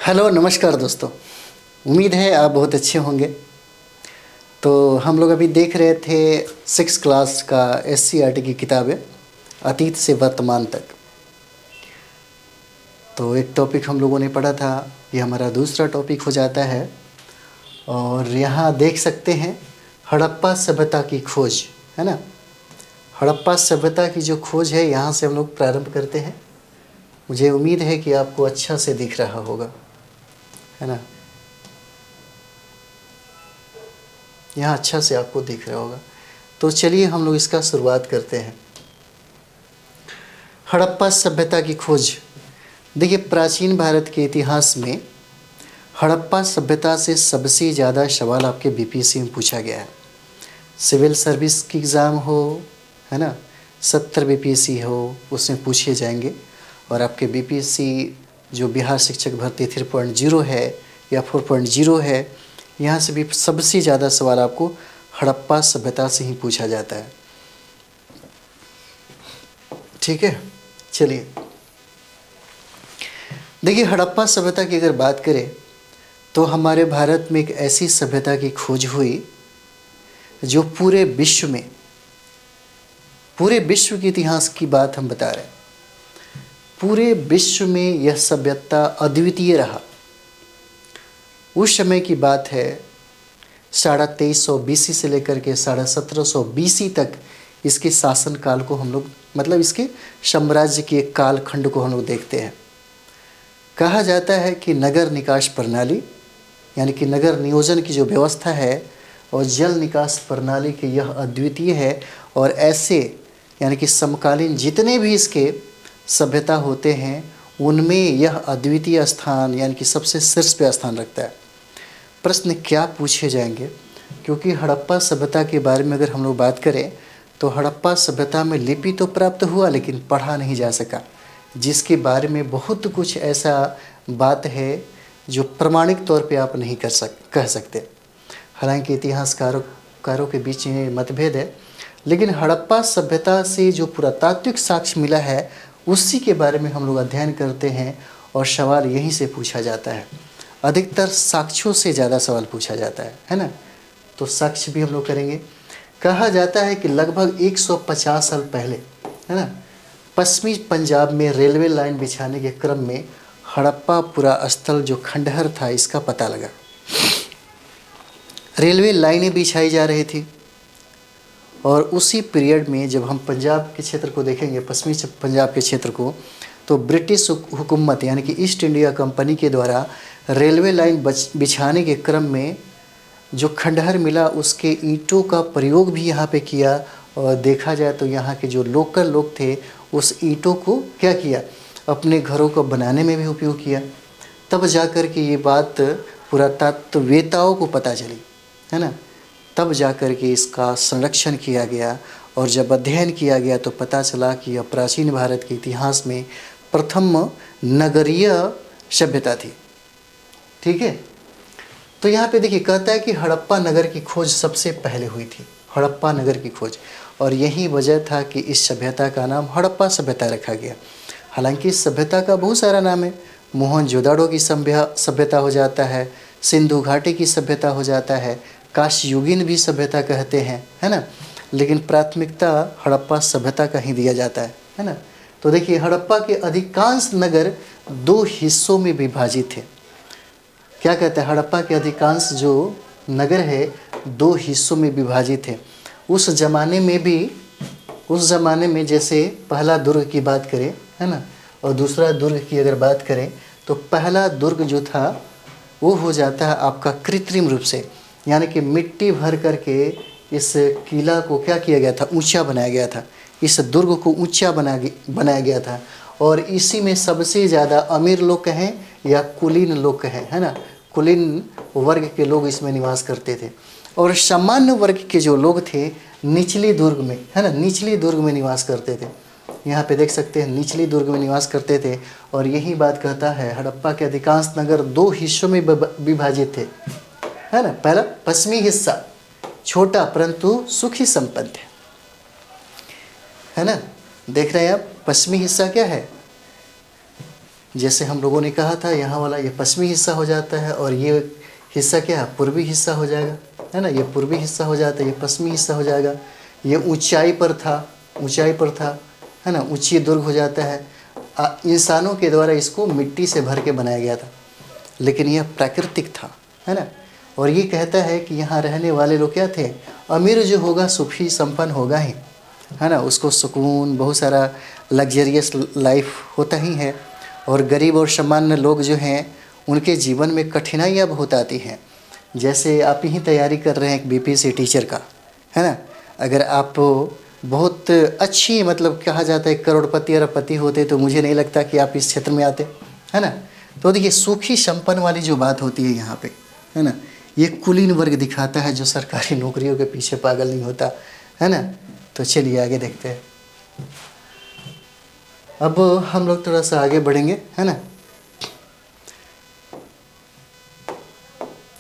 Hello नमस्कार दोस्तों। उम्मीद है आप बहुत अच्छे होंगे। तो हम लोग अभी देख रहे थे 6 क्लास का SCERT की किताबें अतीत से वर्तमान तक। तो एक टॉपिक हम लोगों ने पढ़ा था, ये हमारा दूसरा टॉपिक हो जाता है। और यहाँ देख सकते हैं हड़प्पा सभ्यता की खोज, है ना। हड़प्पा सभ्यता की जो खोज है, यहाँ से हम लोग प्रारंभ करते हैं। मुझे उम्मीद है कि आपको अच्छा से दिख रहा होगा, है ना। यहाँ अच्छा से आपको दिख रहा होगा। तो चलिए हम लोग इसका शुरुआत करते हैं। हड़प्पा सभ्यता की खोज। देखिए, प्राचीन भारत के इतिहास में हड़प्पा सभ्यता से सबसे ज़्यादा सवाल आपके BPSC में पूछा गया है। सिविल सर्विस की एग्ज़ाम हो, है ना, 70 BPSC हो, उसमें पूछे जाएंगे। और आपके BPSC जो बिहार शिक्षक भर्ती 3.0 है या 4.0 है, यहाँ से भी सबसे ज़्यादा सवाल आपको हड़प्पा सभ्यता से ही पूछा जाता है। ठीक है, चलिए देखिए, हड़प्पा सभ्यता की अगर बात करें तो हमारे भारत में एक ऐसी सभ्यता की खोज हुई जो पूरे विश्व के इतिहास की बात हम बता रहे हैं। पूरे विश्व में यह सभ्यता अद्वितीय रहा। उस समय की बात है, 2350 BC से लेकर के 1750 BC तक इसके शासन काल को हम लोग, मतलब इसके साम्राज्य के एक कालखंड को हम लोग देखते हैं। कहा जाता है कि नगर निकास प्रणाली, यानी कि नगर नियोजन की जो व्यवस्था है, और जल निकास प्रणाली की यह अद्वितीय है। और ऐसे यानी कि समकालीन जितने भी इसके सभ्यता होते हैं, उनमें यह अद्वितीय स्थान यानी कि सबसे शीर्ष पे स्थान रखता है। प्रश्न क्या पूछे जाएंगे, क्योंकि हड़प्पा सभ्यता के बारे में अगर हम लोग बात करें तो हड़प्पा सभ्यता में लिपि तो प्राप्त हुआ लेकिन पढ़ा नहीं जा सका, जिसके बारे में बहुत कुछ ऐसा बात है जो प्रमाणिक तौर पे आप नहीं कह सकते। हालांकि इतिहासकारों के बीच में मतभेद है, लेकिन हड़प्पा सभ्यता से जो पुरातात्विक साक्ष्य मिला है उसी के बारे में हम लोग अध्ययन करते हैं और सवाल यहीं से पूछा जाता है। अधिकतर साक्ष्यों से ज़्यादा सवाल पूछा जाता है ना। तो साक्ष्य भी हम लोग करेंगे। कहा जाता है कि लगभग 150 साल पहले, है ना, पश्चिमी पंजाब में रेलवे लाइन बिछाने के क्रम में हड़प्पा पुरा स्थल जो खंडहर था, इसका पता लगा। रेलवे लाइनें बिछाई जा रही थी और उसी पीरियड में जब हम पंजाब के क्षेत्र को देखेंगे, पश्चिमी पंजाब के क्षेत्र को, तो ब्रिटिश हुकूमत यानी कि ईस्ट इंडिया कंपनी के द्वारा रेलवे लाइन बिछाने के क्रम में जो खंडहर मिला, उसके ईंटों का प्रयोग भी यहाँ पे किया। और देखा जाए तो यहाँ के जो लोकल लोग थे, उस ईंटों को क्या किया, अपने घरों को बनाने में भी उपयोग किया। तब जाकर के ये बात पुरातत्ववेताओं को पता चली, है ना। तब जाकर के इसका संरक्षण किया गया और जब अध्ययन किया गया तो पता चला कि यह प्राचीन भारत के इतिहास में प्रथम नगरीय सभ्यता थी। ठीक है, तो यहाँ पे देखिए कहता है कि हड़प्पा नगर की खोज सबसे पहले हुई थी, हड़प्पा नगर की खोज। और यही वजह था कि इस सभ्यता का नाम हड़प्पा सभ्यता रखा गया। हालांकि इस सभ्यता का बहुत सारा नाम है। मोहनजोदाड़ो की सभ्यता हो जाता है, सिंधु घाटी की सभ्यता हो जाता है, काशयुगीन भी सभ्यता कहते हैं, है ना। लेकिन प्राथमिकता हड़प्पा सभ्यता का ही दिया जाता है ना। तो देखिए, हड़प्पा के अधिकांश नगर 2 हिस्सों में विभाजित थे। क्या कहते हैं, हड़प्पा के अधिकांश जो नगर है 2 हिस्सों में विभाजित है। उस ज़माने में जैसे पहला दुर्ग की बात करें, है ना, और दूसरा दुर्ग की अगर बात करें तो पहला दुर्ग जो था वो हो जाता है आपका कृत्रिम रूप से, यानी कि मिट्टी भर करके इस किला को क्या किया गया था, ऊंचा बनाया गया था। इस दुर्ग को ऊंचा बनाया गया था। और इसी में सबसे ज़्यादा अमीर लोग कहें या कुलीन लोग कहें, है ना, कुलीन वर्ग के लोग इसमें निवास करते थे। और सामान्य वर्ग के जो लोग थे निचली दुर्ग में, है ना, निचली दुर्ग में निवास करते थे। यहाँ पे देख सकते हैं निचली दुर्ग में निवास करते थे। और यही बात कहता है हड़प्पा के अधिकांश नगर 2 हिस्सों में विभाजित थे, है ना। पहला पश्चिमी हिस्सा छोटा परंतु सुखी संपन्न है ना। देख रहे हैं आप, पश्चिमी हिस्सा क्या है, जैसे हम लोगों ने कहा था, यहाँ वाला ये पश्चिमी हिस्सा हो जाता है और ये हिस्सा क्या है, पूर्वी हिस्सा हो जाएगा, है ना। ये पूर्वी हिस्सा हो जाता है, ये पश्चिमी हिस्सा हो जाएगा। ये ऊंचाई पर था, है ना, ऊंची दुर्ग हो जाता है। इंसानों के द्वारा इसको मिट्टी से भर के बनाया गया था, लेकिन यह प्राकृतिक था, है ना। और ये कहता है कि यहाँ रहने वाले लोग क्या थे, अमीर जो होगा सुखी संपन्न होगा ही, है ना, उसको सुकून, बहुत सारा लग्जरियस लाइफ होता ही है। और गरीब और सामान्य लोग जो हैं उनके जीवन में कठिनाइयाँ बहुत आती हैं। जैसे आप ही तैयारी कर रहे हैं एक बीपीएससी टीचर का, है ना। अगर आप बहुत अच्छी, मतलब कहा जाता है करोड़पति अरबपति होते तो मुझे नहीं लगता कि आप इस क्षेत्र में आते, है ना। तो देखिए सुखी संपन्न वाली जो बात होती है यहाँ पे, है ना, ये कुलीन वर्ग दिखाता है जो सरकारी नौकरियों के पीछे पागल नहीं होता, है ना। तो चलिए आगे देखते हैं। अब हम लोग थोड़ा सा आगे बढ़ेंगे, है ना।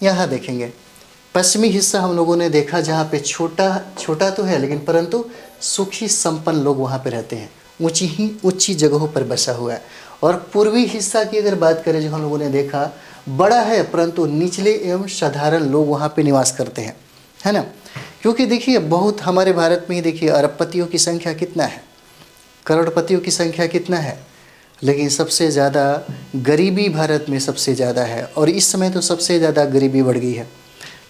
यहाँ देखेंगे पश्चिमी हिस्सा हम लोगों ने देखा, जहाँ पे छोटा तो है लेकिन परंतु सुखी संपन्न लोग वहाँ पे रहते हैं, ऊंची जगहों पर बसा हुआ है। और पूर्वी हिस्सा की अगर बात करें, जो हम लोगों ने देखा, बड़ा है परंतु निचले एवं साधारण लोग वहाँ पे निवास करते हैं, है ना। क्योंकि देखिए बहुत हमारे भारत में ही देखिए अरबपतियों की संख्या कितना है, करोड़पतियों की संख्या कितना है, लेकिन सबसे ज़्यादा गरीबी भारत में सबसे ज़्यादा है। और इस समय तो सबसे ज़्यादा गरीबी बढ़ गई है,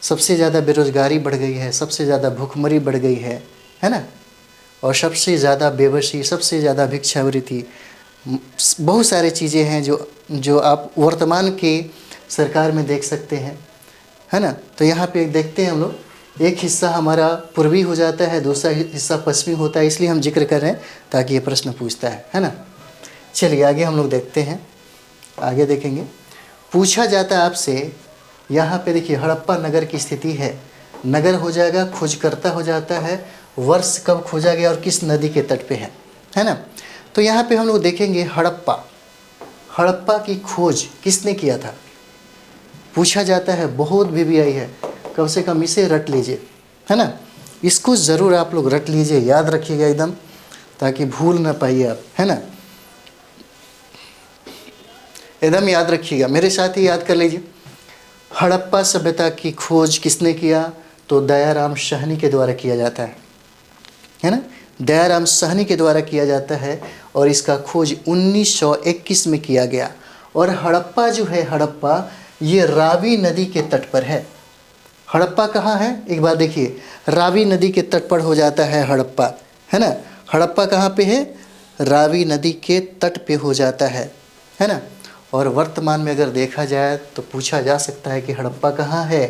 सबसे ज़्यादा बेरोज़गारी बढ़ गई है, सबसे ज़्यादा भूखमरी बढ़ गई है ना। और सबसे ज़्यादा बेबसी, सबसे ज़्यादा भिक्षावृत्ति, बहुत सारे चीज़ें हैं जो आप वर्तमान के सरकार में देख सकते हैं, है ना। तो यहाँ पे देखते हैं हम लोग, एक हिस्सा हमारा पूर्वी हो जाता है, दूसरा हिस्सा पश्चिमी होता है, इसलिए हम जिक्र कर रहे हैं ताकि ये प्रश्न पूछता है ना। चलिए आगे हम लोग देखते हैं, आगे देखेंगे। पूछा जाता है आपसे, यहाँ पे देखिए हड़प्पा नगर की स्थिति है, नगर हो जाएगा, खोजकर्ता हो जाता है, वर्ष कब खोजा गया और किस नदी के तट पे है ना। तो यहाँ पे हम लोग देखेंगे हड़प्पा की खोज किसने किया था, पूछा जाता है, बहुत VVI है, कम से कम इसे रट लीजिए, है ना। इसको ज़रूर आप लोग रट लीजिए, याद रखिएगा एकदम, ताकि भूल ना पाइए आप, है ना। एकदम याद रखिएगा, मेरे साथ ही याद कर लीजिए। हड़प्पा सभ्यता की खोज किसने किया, तो दयाराम साहनी के द्वारा किया जाता है ना। दयाराम साहनी के द्वारा किया जाता है और इसका खोज 1921 में किया गया। और हड़प्पा जो है, हड़प्पा ये रावी नदी के तट पर है। हड़प्पा कहाँ है, एक बार देखिए, रावी नदी के तट पर हो जाता है हड़प्पा, है ना। हड़प्पा कहाँ पे है, रावी नदी के तट पे हो जाता है ना। और वर्तमान में अगर देखा जाए तो पूछा जा सकता है कि हड़प्पा कहाँ है,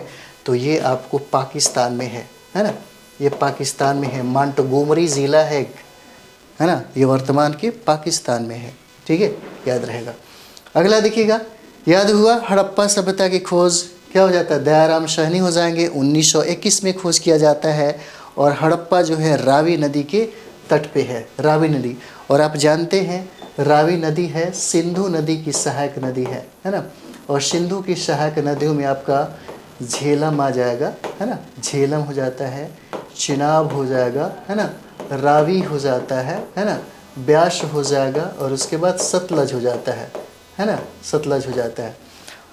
तो ये आपको पाकिस्तान में है ना। ये पाकिस्तान में है, मोंटगोमरी ज़िला है ना, ये वर्तमान के पाकिस्तान में है, ठीक है, याद रहेगा। अगला देखिएगा, याद हुआ, हड़प्पा सभ्यता की खोज क्या हो जाता है, दयाराम साहनी हो जाएंगे, 1921 में खोज किया जाता है। और हड़प्पा जो है रावी नदी के तट पे है, रावी नदी। और आप जानते हैं रावी नदी है सिंधु नदी की सहायक नदी है ना। और सिंधु की सहायक नदियों में आपका झेलम आ जाएगा, है ना, झेलम हो जाता है, चिनाब हो जाएगा, है ना, रावी हो जाता है ना, ब्यास हो जाएगा, और उसके बाद सतलज हो जाता है ना, सतलज हो जाता है।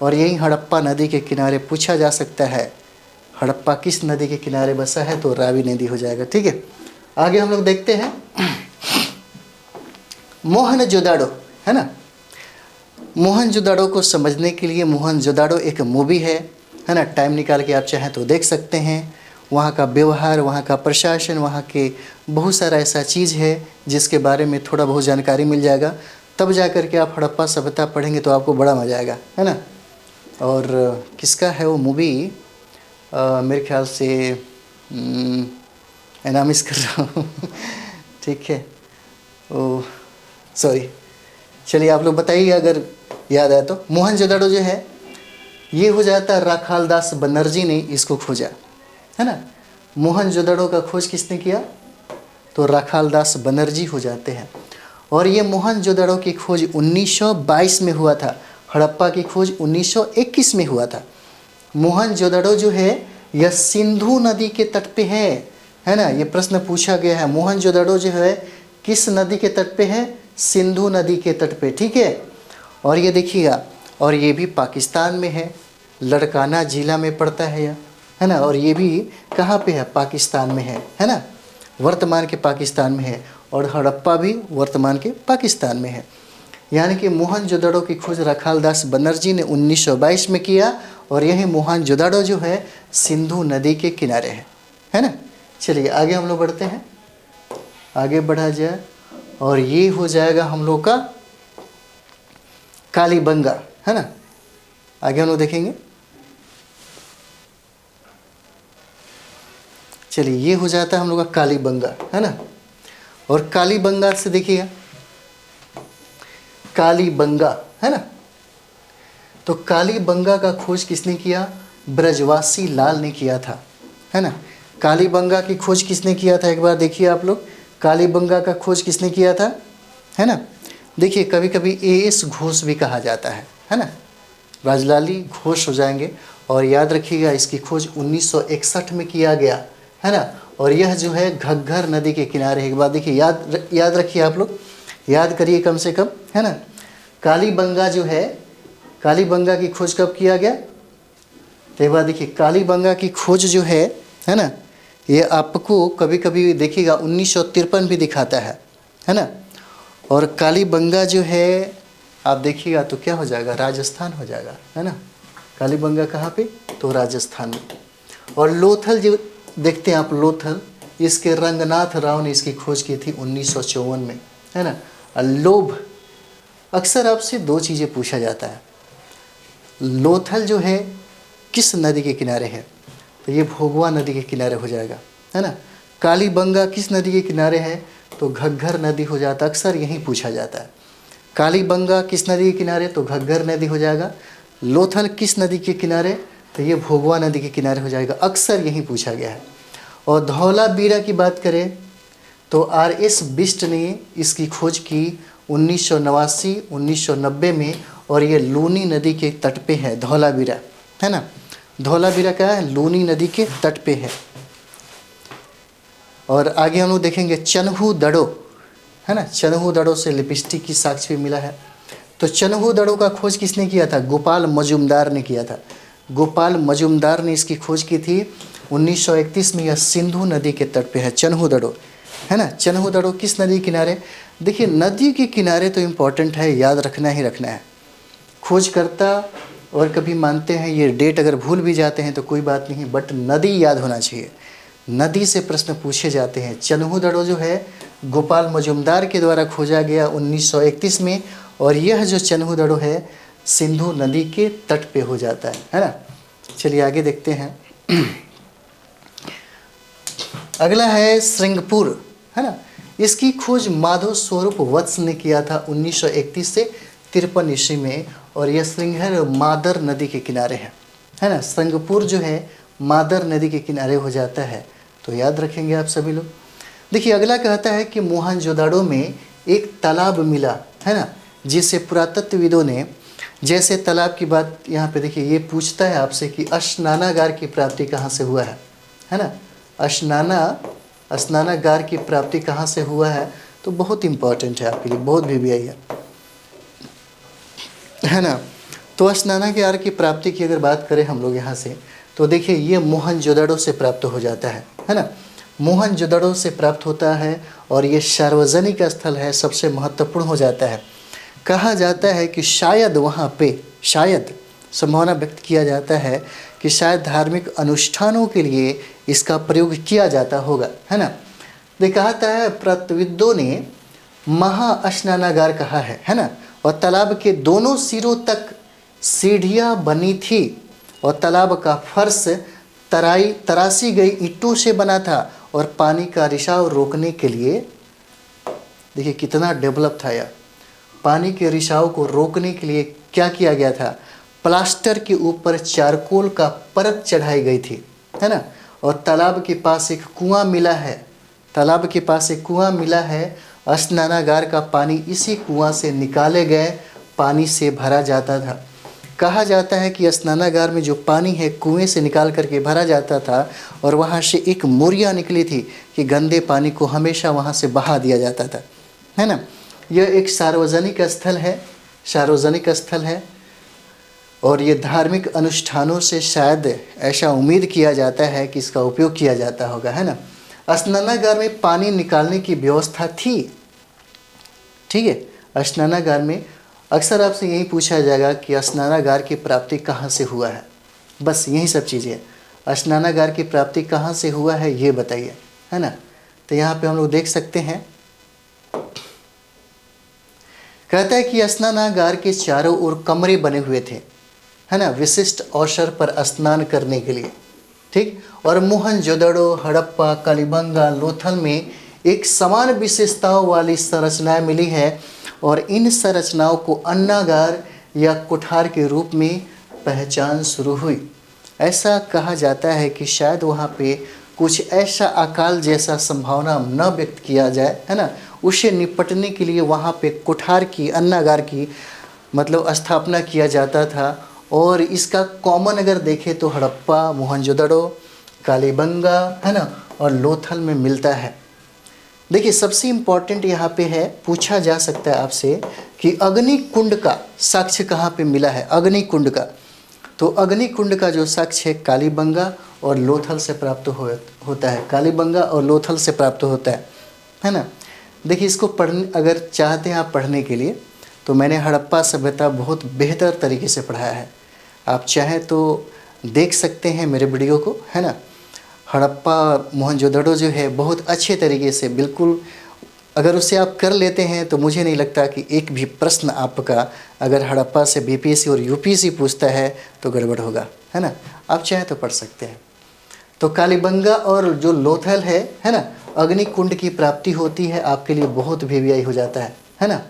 और यही हड़प्पा नदी के किनारे पूछा जा सकता है, हड़प्पा किस नदी के किनारे बसा है, तो रावी नदी हो जाएगा, ठीक है। आगे हम लोग देखते हैं मोहनजोदाड़ो, है ना। मोहनजोदाड़ो को समझने के लिए मोहनजोदाड़ो एक मूवी है ना, टाइम निकाल के आप चाहें तो देख सकते हैं। वहाँ का व्यवहार, वहाँ का प्रशासन, वहाँ के बहुत सारा ऐसा चीज़ है जिसके बारे में थोड़ा बहुत जानकारी मिल जाएगा, तब जा कर के आप हड़प्पा सभ्यता पढ़ेंगे तो आपको बड़ा मजा आएगा, है ना। और किसका है वो मूवी, मेरे ख्याल से मैं मिस कर रहा हूँ ठीक है, ओ सॉरी, चलिए आप लोग बताइए अगर याद आए तो। मोहनजोदाड़ो जो है ये हो जाता है राखालदास बनर्जी ने इसको खोजा, है ना। मोहनजोदाड़ो का खोज किसने किया, तो राखालदास बनर्जी हो जाते हैं। और ये मोहनजोदाड़ो की खोज 1922 में हुआ था, हड़प्पा की खोज 1921 में हुआ था। मोहनजोदाड़ो जो है यह सिंधु नदी के तट पे है ना। ये प्रश्न पूछा गया है, मोहनजोदाड़ो जो है किस नदी के तट पे है, सिंधु नदी के तट पे, ठीक है। और ये देखिएगा, और ये भी पाकिस्तान में है, लड़काना जिला में पड़ता है यह, है ना। और ये भी कहाँ पे है, पाकिस्तान में है ना, वर्तमान के पाकिस्तान में है। और हड़प्पा भी वर्तमान के पाकिस्तान में है। यानी कि मोहनजोदड़ो की खोज रखालदास बनर्जी ने 1922 में किया, और यही मोहनजोदड़ो जो है सिंधु नदी के किनारे है ना। चलिए आगे हम लोग बढ़ते हैं, आगे बढ़ा जाए, और ये हो जाएगा हम लोग का कालीबंगा, है ना। आगे हम लोग देखेंगे। चलिए ये हो जाता है हम लोग का कालीबंगा, है ना। और कालीबंगा से देखिएगा, कालीबंगा, है ना। तो कालीबंगा का खोज किसने किया, ब्रजवासी लाल ने किया था, है ना। कालीबंगा की खोज किसने किया था, एक बार देखिए आप लोग, कालीबंगा का खोज किसने किया था, है ना। देखिए कभी कभी एएस घोष भी कहा जाता है ना, राजलाली घोष हो जाएंगे। और याद रखिएगा इसकी खोज 1961 में किया गया, है ना। और यह जो है घग्गर नदी के किनारे, एक बार देखिए याद रखिए आप लोग, याद करिए कम से कम, है ना। कालीबंगा जो है, कालीबंगा की खोज कब किया गया, तो एक बार देखिए कालीबंगा की खोज जो है ना, ये आपको कभी कभी देखिएगा 1953 भी दिखाता है ना। और कालीबंगा जो है आप देखिएगा तो क्या हो जाएगा, राजस्थान हो जाएगा, है ना। कालीबंगा कहाँ पे, तो राजस्थान में। और लोथल जो देखते हैं आप, लोथल, इसके रंगनाथ राव ने इसकी खोज की थी 1954 में, है ना। लोभ, अक्सर आपसे दो चीज़ें पूछा जाता है, लोथल जो है किस नदी के किनारे है, तो ये भोगवा नदी के किनारे हो जाएगा, है ना। कालीबंगा किस नदी के किनारे है, तो घग्गर नदी हो जाता, अक्सर यही पूछा जाता है। कालीबंगा किस नदी के किनारे, तो घग्गर नदी हो जाएगा। लोथल किस नदी के किनारे, तो ये भोगवा नदी के किनारे हो जाएगा, अक्सर यही पूछा गया है। और धौलावीरा की बात करें तो आर.एस. बिष्ट ने इसकी खोज की 1989-1990 में, और ये लूनी नदी के तट पे है धौलावीरा, है ना। धौलावीरा क्या है, लूनी नदी के तट पे है। और आगे हम लोग देखेंगे चन्हू दड़ो, है ना। चन्हू दड़ो से लिपस्टिक की साक्ष्य भी मिला है। तो चन्हू दड़ो का खोज किसने किया था, गोपाल मजुमदार ने किया था। गोपाल मजुमदार ने इसकी खोज की थी 1931 में। यह सिंधु नदी के तट पे है चन्हू दड़ो, है ना। चन्हू दड़ो किस नदी के किनारे, देखिए नदी के किनारे तो इम्पॉर्टेंट है, याद रखना ही रखना है। खोजकर्ता और कभी मानते हैं ये डेट अगर भूल भी जाते हैं तो कोई बात नहीं, बट नदी याद होना चाहिए, नदी से प्रश्न पूछे जाते हैं। चन्हू दड़ो जो है गोपाल मजुमदार के द्वारा खोजा गया 1931 में, और यह जो चन्हू दड़ो है सिंधु नदी के तट पे हो जाता है ना। चलिए आगे देखते हैं। अगला है श्रृंगपुर, है ना। इसकी खोज माधव स्वरूप वत्स ने किया था 1931 से 53 ईस्वी में, और यह श्रृंगहर मादर नदी के किनारे है ना। श्रृंगपुर जो है मादर नदी के किनारे हो जाता है, तो याद रखेंगे आप सभी लोग। देखिए अगला कहता है कि मोहनजोदड़ो में एक तालाब मिला, है ना, जिसे पुरातत्वविदों ने, जैसे तालाब की बात यहाँ पे देखिए, ये पूछता है आपसे कि स्नानागार की प्राप्ति कहाँ से हुआ है ना। स्नानागार की प्राप्ति कहाँ से हुआ है, तो बहुत इंपॉर्टेंट है आपके लिए, बहुत भी आई है ना। तो स्नानागार की प्राप्ति की अगर बात करें हम लोग यहाँ से, तो देखिए ये मोहनजोदड़ो से प्राप्त हो जाता है ना। मोहनजोदड़ो से प्राप्त होता है, और ये सार्वजनिक स्थल है, सबसे महत्वपूर्ण हो जाता है। कहा जाता है कि शायद वहाँ पे, शायद संभावना व्यक्त किया जाता है कि शायद धार्मिक अनुष्ठानों के लिए इसका प्रयोग किया जाता होगा, है ना। कहता है पुरातत्वविदों ने महास्नानागार कहा है ना। और तालाब के दोनों सिरों तक सीढ़ियाँ बनी थी, और तालाब का फर्श तराशी गई ईंटों से बना था, और पानी का रिसाव रोकने के लिए, देखिए कितना डेवलप था यह, पानी के रिसाव को रोकने के लिए क्या किया गया था, प्लास्टर के ऊपर चारकोल का परत चढ़ाई गई थी, है ना। और तालाब के पास एक कुआं मिला है, तालाब के पास एक कुआं मिला है। स्नानागार का पानी इसी कुआं से निकाले गए पानी से भरा जाता था। कहा जाता है कि स्नानागार में जो पानी है कुएं से निकाल करके भरा जाता था, और वहाँ से एक मोरिया निकली थी कि गंदे पानी को हमेशा वहाँ से बहा दिया जाता था, है ना। यह एक सार्वजनिक स्थल है, सार्वजनिक स्थल है और ये धार्मिक अनुष्ठानों से शायद ऐसा उम्मीद किया जाता है कि इसका उपयोग किया जाता होगा, है ना। स्नानागार में पानी निकालने की व्यवस्था थी, ठीक है। स्नानागार में अक्सर आपसे यही पूछा जाएगा कि स्नानागार की प्राप्ति कहाँ से हुआ है, बस यही सब चीज़ें। स्नानागार की प्राप्ति कहाँ से हुआ है ये बताइए, है ना। तो यहाँ पे हम लोग देख सकते हैं, कहता है कि स्नानागार के चारों ओर कमरे बने हुए थे, है ना, विशिष्ट अवसर पर स्नान करने के लिए, ठीक। और मोहनजोदड़ो, हड़प्पा, कालीबंगा, लोथल में एक समान विशेषताओं वाली संरचनाएं मिली है और इन संरचनाओं को अन्नागार या कोठार के रूप में पहचान शुरू हुई। ऐसा कहा जाता है कि शायद वहाँ पे कुछ ऐसा अकाल जैसा संभावना न व्यक्त किया जाए, है ना, उसे निपटने के लिए वहाँ पे कोठार की, अन्नागार की मतलब स्थापना किया जाता था। और इसका कॉमन अगर देखें तो हड़प्पा, मोहनजोदड़ो, कालीबंगा, है ना, और लोथल में मिलता है। देखिए सबसे इम्पॉर्टेंट यहाँ पे है, पूछा जा सकता है आपसे कि अग्निकुंड का साक्ष्य कहाँ पे मिला है। अग्निकुंड का, तो अग्निकुंड का जो साक्ष्य है कालीबंगा और लोथल से प्राप्त होता है। कालीबंगा और लोथल से प्राप्त होता है ना। देखिए इसको पढ़ने अगर चाहते हैं आप पढ़ने के लिए, तो मैंने हड़प्पा सभ्यता बहुत बेहतर तरीके से पढ़ाया है। आप चाहें तो देख सकते हैं मेरे वीडियो को, है ना। हड़प्पा मोहनजोदड़ो जो है बहुत अच्छे तरीके से, बिल्कुल अगर उसे आप कर लेते हैं तो मुझे नहीं लगता कि एक भी प्रश्न आपका अगर हड़प्पा से बीपीएससी और यूपीएससी पूछता है तो गड़बड़ होगा, है ना। आप चाहें तो पढ़ सकते हैं। तो कालीबंगा और जो लोथल है ना, अग्निकुंड की प्राप्ति होती है, आपके लिए बहुत वीवीआई हो जाता है ना।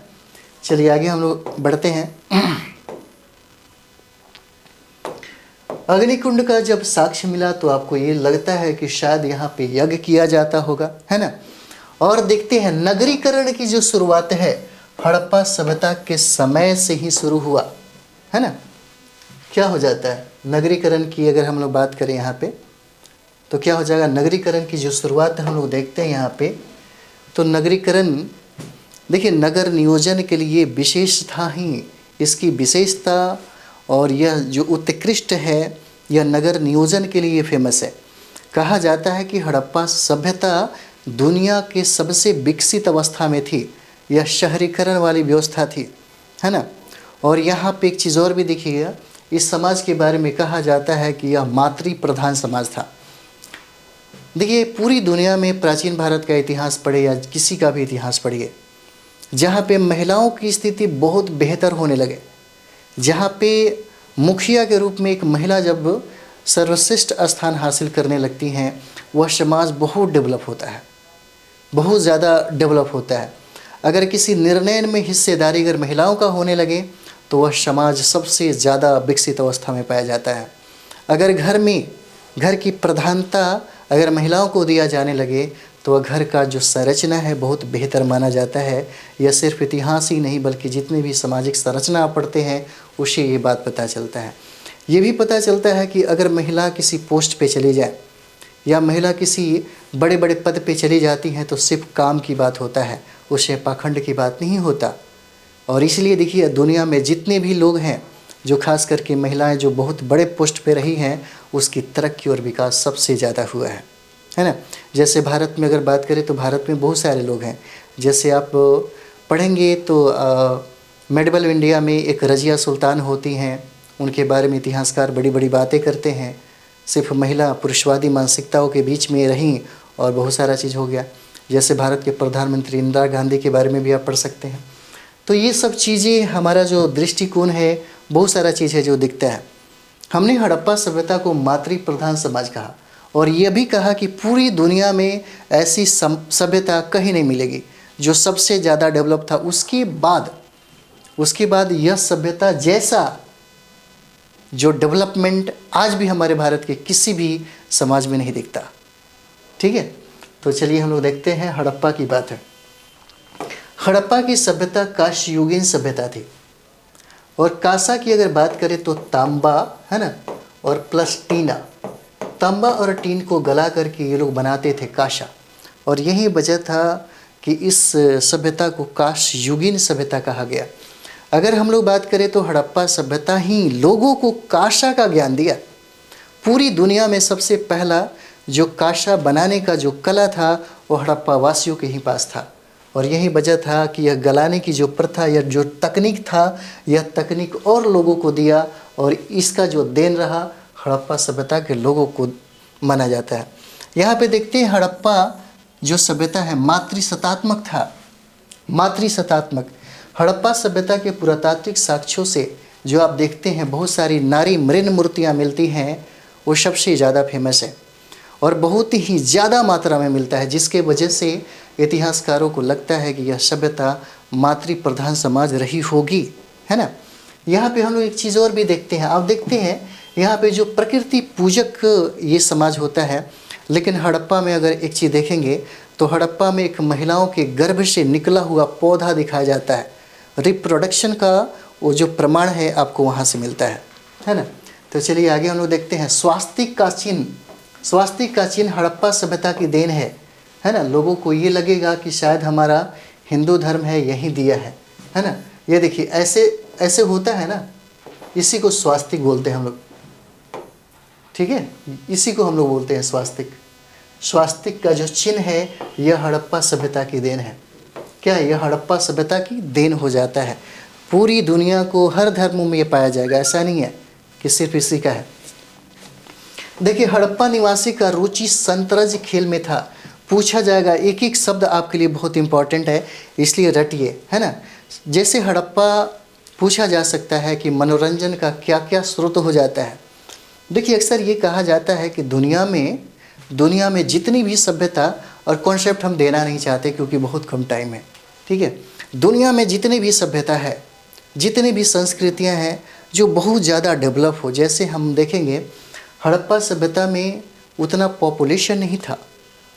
चलिए आगे हम लोग बढ़ते हैं। अग्निकुंड का जब साक्ष्य मिला तो आपको ये लगता है कि शायद यहाँ पे यज्ञ किया जाता होगा, है ना। और देखते हैं नगरीकरण की जो शुरुआत है हड़प्पा सभ्यता के समय से ही शुरू हुआ, है ना। क्या हो जाता है नगरीकरण की अगर हम लोग बात करें यहाँ पे तो क्या हो जाएगा, नगरीकरण की जो शुरुआत हम लोग देखते हैं यहाँ पे। तो नगरीकरण देखिए नगर नियोजन के लिए विशेष था ही इसकी विशेषता, और यह जो उत्कृष्ट है यह नगर नियोजन के लिए फेमस है। कहा जाता है कि हड़प्पा सभ्यता दुनिया के सबसे विकसित अवस्था में थी, यह शहरीकरण वाली व्यवस्था थी, है ना। और यहाँ पे एक चीज़ और भी देखिएगा, इस समाज के बारे में कहा जाता है कि यह मातृ प्रधान समाज था। देखिए पूरी दुनिया में प्राचीन भारत का इतिहास पढ़े या किसी का भी इतिहास पढ़िए, जहाँ पे महिलाओं की स्थिति बहुत बेहतर होने लगे, जहाँ पे मुखिया के रूप में एक महिला जब सर्वश्रेष्ठ स्थान हासिल करने लगती हैं, वह समाज बहुत डेवलप होता है, बहुत ज़्यादा डेवलप होता है। अगर किसी निर्णय में हिस्सेदारी अगर महिलाओं का होने लगे तो वह समाज सबसे ज़्यादा विकसित अवस्था में पाया जाता है। अगर घर की प्रधानता अगर महिलाओं को दिया जाने लगे तो वह घर का जो संरचना है बहुत बेहतर माना जाता है। यह सिर्फ इतिहास ही नहीं बल्कि जितने भी सामाजिक संरचना पढ़ते हैं उससे ये बात पता चलता है। ये भी पता चलता है कि अगर महिला किसी पोस्ट पे चली जाए या महिला किसी बड़े बड़े पद पे चली जाती हैं तो सिर्फ काम की बात होता है, उससे पाखंड की बात नहीं होता। और इसलिए देखिए दुनिया में जितने भी लोग हैं जो खास करके महिलाएं जो बहुत बड़े पोस्ट पे रही हैं उसकी तरक्की और विकास सबसे ज़्यादा हुआ है ना। जैसे भारत में अगर बात करें तो भारत में बहुत सारे लोग हैं, जैसे आप पढ़ेंगे तो मेड ऑफ इंडिया में एक रज़िया सुल्तान होती हैं, उनके बारे में इतिहासकार बड़ी बड़ी बातें करते हैं। सिर्फ महिला पुरुषवादी मानसिकताओं के बीच में रहीं और बहुत सारा चीज़ हो गया। जैसे भारत के प्रधानमंत्री इंदिरा गांधी के बारे में भी आप पढ़ सकते हैं। तो ये सब चीज़ें हमारा जो दृष्टिकोण है बहुत सारा चीज़ है जो दिखता है। हमने हड़प्पा सभ्यता को मातृ प्रधान समाज कहा और यह भी कहा कि पूरी दुनिया में ऐसी सभ्यता कहीं नहीं मिलेगी जो सबसे ज़्यादा डेवलप था। उसके बाद यह सभ्यता जैसा जो डेवलपमेंट आज भी हमारे भारत के किसी भी समाज में नहीं दिखता। ठीक है, तो चलिए हम लोग देखते हैं हड़प्पा की बात है। हड़प्पा की सभ्यता कांस्ययुगीन सभ्यता थी और कांसा की अगर बात करें तो तांबा है ना और प्लस टीना, तांबा और टीन को गला करके ये लोग बनाते थे कांसा, और यही वजह था कि इस सभ्यता को कांस्ययुगीन सभ्यता कहा गया। अगर हम लोग बात करें तो हड़प्पा सभ्यता ही लोगों को कांसा का ज्ञान दिया। पूरी दुनिया में सबसे पहला जो कांसा बनाने का जो कला था वो हड़प्पा वासियों के ही पास था। और यही वजह था कि यह गलाने की जो प्रथा या जो तकनीक था, यह तकनीक और लोगों को दिया और इसका जो देन रहा हड़प्पा सभ्यता के लोगों को माना जाता है। यहाँ पे देखते हैं हड़प्पा जो सभ्यता है मातृसत्तात्मक था। मातृसत्तात्मक हड़प्पा सभ्यता के पुरातात्विक साक्ष्यों से जो आप देखते हैं बहुत सारी नारी मृण मूर्तियाँ मिलती हैं, वो सबसे ज़्यादा फेमस है और बहुत ही ज़्यादा मात्रा में मिलता है, जिसके वजह से इतिहासकारों को लगता है कि यह सभ्यता मातृ प्रधान समाज रही होगी, है ना। यहाँ पे हम लोग एक चीज़ और भी देखते हैं। आप देखते हैं यहाँ पे जो प्रकृति पूजक ये समाज होता है, लेकिन हड़प्पा में अगर एक चीज़ देखेंगे तो हड़प्पा में एक महिलाओं के गर्भ से निकला हुआ पौधा दिखाया जाता है। रिप्रोडक्शन का वो जो प्रमाण है आपको वहाँ से मिलता है ना। तो चलिए आगे हम लोग देखते हैं स्वास्तिक का चिन्ह। स्वास्तिक का चिन्ह हड़प्पा सभ्यता की देन है ना। लोगों को ये लगेगा कि शायद हमारा हिंदू धर्म है यही दिया है ना। ये देखिए ऐसे ऐसे होता है ना, इसी को स्वास्तिक बोलते हैं हम लोग, ठीक है, इसी को हम लोग बोलते हैं स्वास्तिक। स्वास्तिक का जो चिन्ह है यह हड़प्पा सभ्यता की देन है। क्या है? यह हड़प्पा सभ्यता की देन हो जाता है। पूरी दुनिया को हर धर्मों में ये पाया जाएगा, ऐसा नहीं है कि सिर्फ इसी का है। देखिए हड़प्पा निवासी का रुचि संतरज खेल में था। पूछा जाएगा, एक एक शब्द आपके लिए बहुत इंपॉर्टेंट है इसलिए रटिए, है ना। जैसे हड़प्पा पूछा जा सकता है कि मनोरंजन का क्या क्या स्रोत हो जाता है। देखिए अक्सर ये कहा जाता है कि दुनिया में जितनी भी सभ्यता और कॉन्सेप्ट हम देना नहीं चाहते क्योंकि बहुत कम टाइम है, ठीक है। दुनिया में जितनी भी सभ्यता है, जितनी भी संस्कृतियां हैं जो बहुत ज़्यादा डेवलप हो, जैसे हम देखेंगे हड़प्पा सभ्यता में उतना पॉपुलेशन नहीं था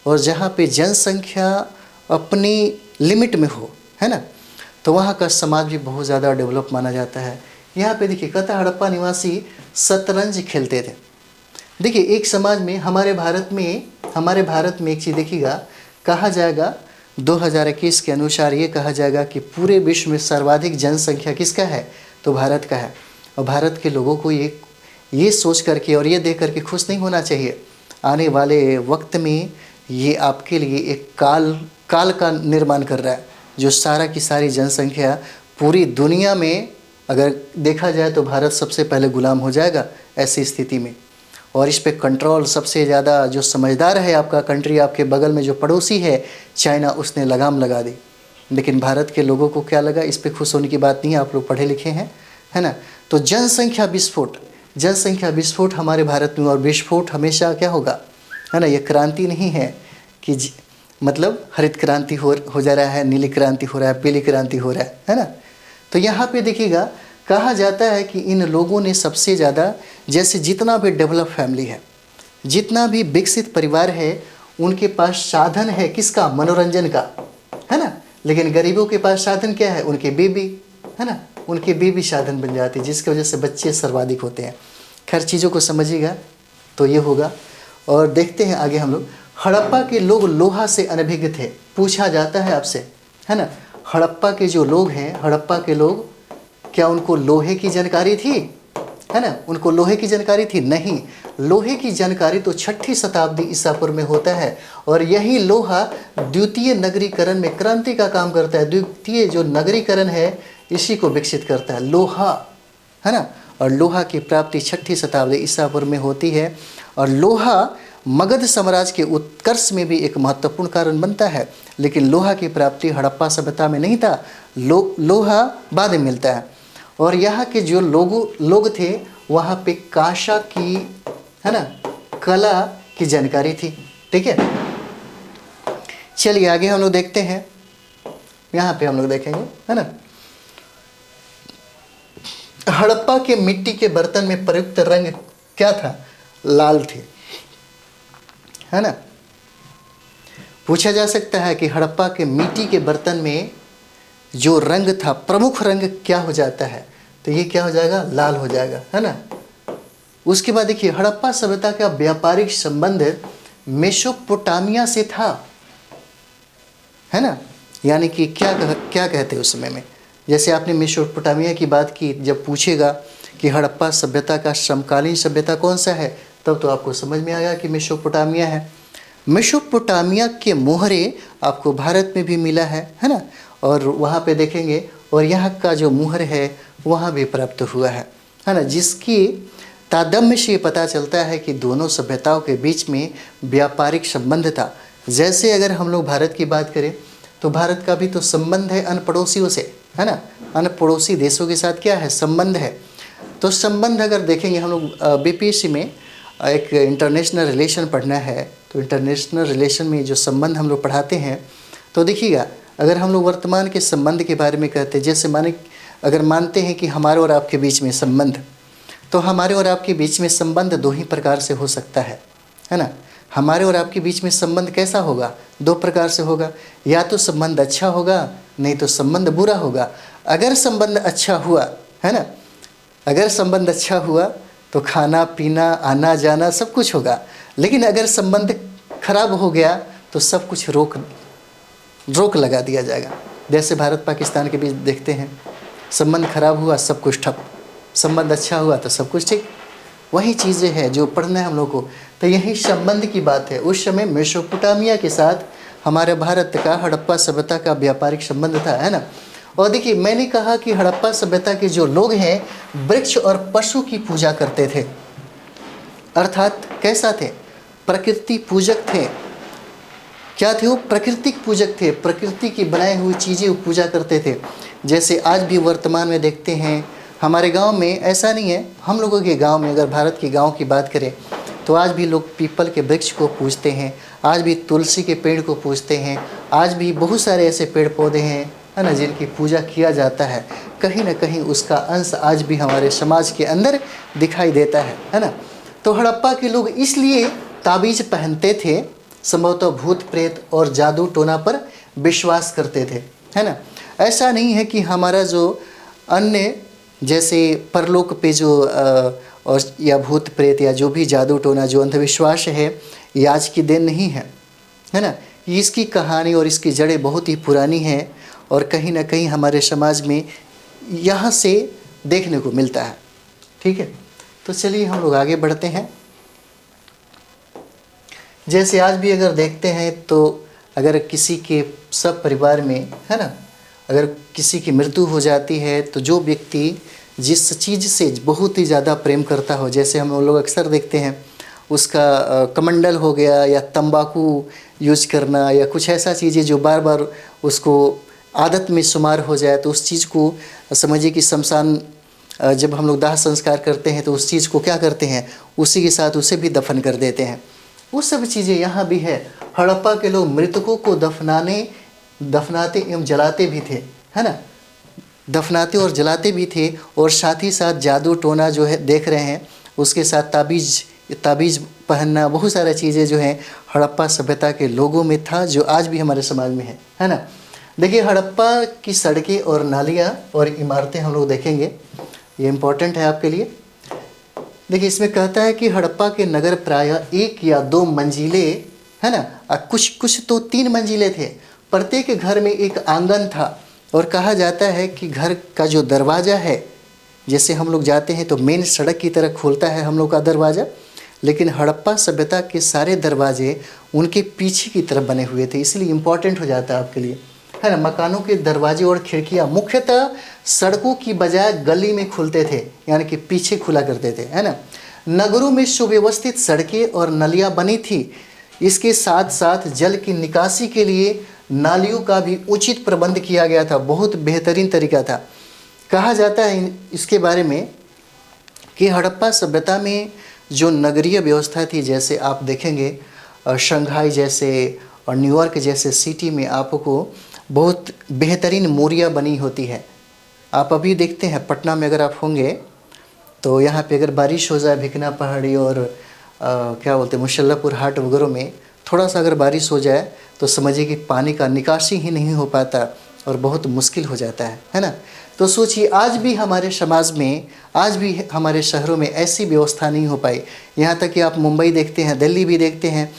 और जहाँ पे जनसंख्या अपनी लिमिट में हो, है ना, तो वहाँ का समाज भी बहुत ज़्यादा डेवलप माना जाता है। यहाँ पे देखिए कहता हड़प्पा निवासी शतरंज खेलते थे। देखिए एक समाज में हमारे भारत में एक चीज़ देखिएगा, कहा जाएगा 2021 के अनुसार ये कहा जाएगा कि पूरे विश्व में सर्वाधिक जनसंख्या किसका है, तो भारत का है। और भारत के लोगों को ये सोच करके और ये देख करके खुश नहीं होना चाहिए। आने वाले वक्त में ये आपके लिए एक काल का निर्माण कर रहा है, जो सारा की सारी जनसंख्या पूरी दुनिया में अगर देखा जाए तो भारत सबसे पहले गुलाम हो जाएगा ऐसी स्थिति में। और इस पे कंट्रोल सबसे ज़्यादा जो समझदार है आपका कंट्री, आपके बगल में जो पड़ोसी है चाइना, उसने लगाम लगा दी। लेकिन भारत के लोगों को क्या लगा, इस पे खुश होने की बात नहीं है, आप लोग पढ़े लिखे हैं, है ना। तो जनसंख्या विस्फोट हमारे भारत में, और विस्फोट हमेशा क्या होगा, है ना। ये क्रांति नहीं है कि मतलब हरित क्रांति हो जा रहा है, नीली क्रांति हो रहा है, पीली क्रांति हो रहा है ना। तो यहाँ पे देखिएगा कहा जाता है कि इन लोगों ने सबसे ज़्यादा, जैसे जितना भी डेवलप फैमिली है, जितना भी विकसित परिवार है, उनके पास साधन है किसका, मनोरंजन का, है ना। लेकिन गरीबों के पास साधन क्या है, उनके बीबी, है ना, उनकी बीबी साधन बन जाती है, जिसकी वजह से बच्चे सर्वाधिक होते हैं। खैर चीज़ों को समझिएगा तो ये होगा। और देखते हैं आगे हम लोग, हड़प्पा के लोग लोहा से अनभिज्ञ थे। पूछा जाता है आपसे, है ना, हड़प्पा के जो लोग हैं, हड़प्पा के लोग, क्या उनको लोहे की जानकारी थी, है ना, उनको लोहे की जानकारी थी? नहीं, लोहे की जानकारी तो 6ठी शताब्दी ईसा पूर्व में होता है। और यही लोहा द्वितीय नगरीकरण में क्रांति का काम करता है। द्वितीय जो नगरीकरण है इसी को विकसित करता है लोहा, है ना। और लोहा की प्राप्ति 6ठी शताब्दी ईसा पूर्व में होती है। और लोहा मगध साम्राज्य के उत्कर्ष में भी एक महत्वपूर्ण कारण बनता है। लेकिन लोहा की प्राप्ति हड़प्पा सभ्यता में नहीं था, लोहा बाद में मिलता है। और यहाँ के जो लोग थे वहाँ पे कांसा की, है ना, कला की जानकारी थी, ठीक है। चलिए आगे हम लोग देखते हैं, यहाँ पे हम लोग देखेंगे, है ना, हड़प्पा के मिट्टी के बर्तन में प्रयुक्त रंग क्या था, लाल थे, है ना। पूछा जा सकता है कि हड़प्पा के मिट्टी के बर्तन में जो रंग था, प्रमुख रंग क्या हो जाता है, तो ये क्या हो जाएगा, लाल हो जाएगा, है ना। उसके बाद देखिए हड़प्पा सभ्यता का व्यापारिक संबंध मेसोपोटामिया से था, है ना। यानी कि क्या कहते हैं उस समय में, जैसे आपने मेसोपोटामिया की बात की, जब पूछेगा कि हड़प्पा सभ्यता का समकालीन सभ्यता कौन सा है, तब तो आपको समझ में आएगा कि मेसोपोटामिया है। मेसोपोटामिया के मोहरे आपको भारत में भी मिला है ना, और वहाँ पे देखेंगे, और यहाँ का जो मोहर है वहाँ भी प्राप्त हुआ है ना, जिसकी तादम्य से ये पता चलता है कि दोनों सभ्यताओं के बीच में व्यापारिक संबंध था। जैसे अगर हम लोग भारत की बात करें तो भारत का भी तो संबंध है अन्य पड़ोसियों से, है ना, अन्य पड़ोसी देशों के साथ क्या है, संबंध है। तो संबंध अगर देखेंगे हम लोग बीपीएससी में एक इंटरनेशनल रिलेशन पढ़ना है, तो इंटरनेशनल रिलेशन में जो संबंध हम लोग पढ़ाते हैं, तो देखिएगा अगर हम लोग वर्तमान के संबंध के बारे में कहते हैं, जैसे माने अगर मानते हैं कि हमारे और आपके बीच में संबंध, तो हमारे और आपके बीच में संबंध दो ही प्रकार से हो सकता है ना। हमारे और आपके बीच में संबंध कैसा होगा, दो प्रकार से होगा, या तो संबंध अच्छा होगा, नहीं तो संबंध बुरा होगा। अगर संबंध अच्छा हुआ, है ना, अगर संबंध अच्छा हुआ तो खाना पीना आना जाना सब कुछ होगा, लेकिन अगर संबंध खराब हो गया तो सब कुछ रोक लगा दिया जाएगा। जैसे भारत पाकिस्तान के बीच देखते हैं, संबंध खराब हुआ सब कुछ ठप, संबंध अच्छा हुआ तो सब कुछ ठीक। वही चीज़ें हैं जो पढ़ना है हम लोग को। तो यही संबंध की बात है। उस समय मेसोपोटामिया के साथ हमारे भारत का हड़प्पा सभ्यता का व्यापारिक संबंध था, है ना। और देखिए मैंने कहा कि हड़प्पा सभ्यता के जो लोग हैं वृक्ष और पशु की पूजा करते थे, अर्थात कैसा थे, प्रकृति पूजक थे। क्या थे वो, प्राकृतिक पूजक थे, प्रकृति की बनाई हुई चीज़ें वो पूजा करते थे। जैसे आज भी वर्तमान में देखते हैं हमारे गांव में, ऐसा नहीं है, हम लोगों के गांव में अगर भारत के गांव की बात करें तो आज भी लोग पीपल के वृक्ष को पूजते हैं, आज भी तुलसी के पेड़ को पूजते हैं, आज भी बहुत सारे ऐसे पेड़ पौधे हैं, है ना, जिनकी पूजा किया जाता है। कहीं ना कहीं उसका अंश आज भी हमारे समाज के अंदर दिखाई देता है ना। तो हड़प्पा के लोग इसलिए ताबीज़ पहनते थे, संभवतः भूत प्रेत और जादू टोना पर विश्वास करते थे, है ना। ऐसा नहीं है कि हमारा जो अन्य जैसे परलोक पे जो और या भूत प्रेत या जो भी जादू टोना जो अंधविश्वास है, ये आज की देन नहीं है, है ना। इसकी कहानी और इसकी जड़ें बहुत ही पुरानी हैं और कहीं ना कहीं हमारे समाज में यहाँ से देखने को मिलता है। ठीक है, तो चलिए हम लोग आगे बढ़ते हैं। जैसे आज भी अगर देखते हैं तो अगर किसी के सब परिवार में, है ना, अगर किसी की मृत्यु हो जाती है तो जो व्यक्ति जिस चीज़ से बहुत ही ज़्यादा प्रेम करता हो, जैसे हम लोग अक्सर देखते हैं उसका कमंडल हो गया या तंबाकू यूज करना या कुछ ऐसा चीज़ें जो बार बार उसको आदत में शुमार हो जाए, तो उस चीज़ को समझिए कि शमशान जब हम लोग दाह संस्कार करते हैं तो उस चीज़ को क्या करते हैं, उसी के साथ उसे भी दफन कर देते हैं। वो सब चीज़ें यहाँ भी है। हड़प्पा के लोग मृतकों को दफनाते एवं जलाते भी थे, है ना, दफनाते और जलाते भी थे, और साथ ही साथ जादू टोना जो है देख रहे हैं, उसके साथ ताबीज़ पहनना, बहुत सारी चीज़ें जो हैं हड़प्पा सभ्यता के लोगों में था, जो आज भी हमारे समाज में है ना। देखिए हड़प्पा की सड़कें और नालियाँ और इमारतें हम लोग देखेंगे, ये इम्पोर्टेंट है आपके लिए। देखिए इसमें कहता है कि हड़प्पा के नगर प्रायः 1 या 2 मंजिले, है ना, कुछ तो 3 मंजिले थे। प्रत्येक घर में एक आंगन था, और कहा जाता है कि घर का जो दरवाज़ा है, जैसे हम लोग जाते हैं तो मेन सड़क की तरह खोलता है हम लोग का दरवाज़ा, लेकिन हड़प्पा सभ्यता के सारे दरवाजे उनके पीछे की तरफ बने हुए थे, इसलिए इम्पोर्टेंट हो जाता है आपके लिए, है ना। मकानों के दरवाजे और खिड़कियाँ मुख्यतः सड़कों की बजाय गली में खुलते थे, यानी कि पीछे खुला करते थे, है ना। नगरों में सुव्यवस्थित सड़कें और नलियाँ बनी थी। इसके साथ साथ जल की निकासी के लिए नालियों का भी उचित प्रबंध किया गया था, बहुत बेहतरीन तरीका था। कहा जाता है इसके बारे में कि हड़प्पा सभ्यता में जो नगरीय व्यवस्था थी, जैसे आप देखेंगे शंघाई जैसे और न्यूयॉर्क जैसे सिटी में आपको बहुत बेहतरीन मोरियाँ बनी होती है। आप अभी देखते हैं पटना में अगर आप होंगे तो यहाँ पे अगर बारिश हो जाए, भिकना पहाड़ी और क्या बोलते हैं मुशल्लापुर हाट वगैरह में थोड़ा सा अगर बारिश हो जाए तो समझिए कि पानी का निकासी ही नहीं हो पाता और बहुत मुश्किल हो जाता है ना। तो सोचिए आज भी हमारे समाज में, आज भी हमारे शहरों में ऐसी व्यवस्था नहीं हो पाई। यहाँ तक कि आप मुंबई देखते हैं, दिल्ली भी देखते हैं,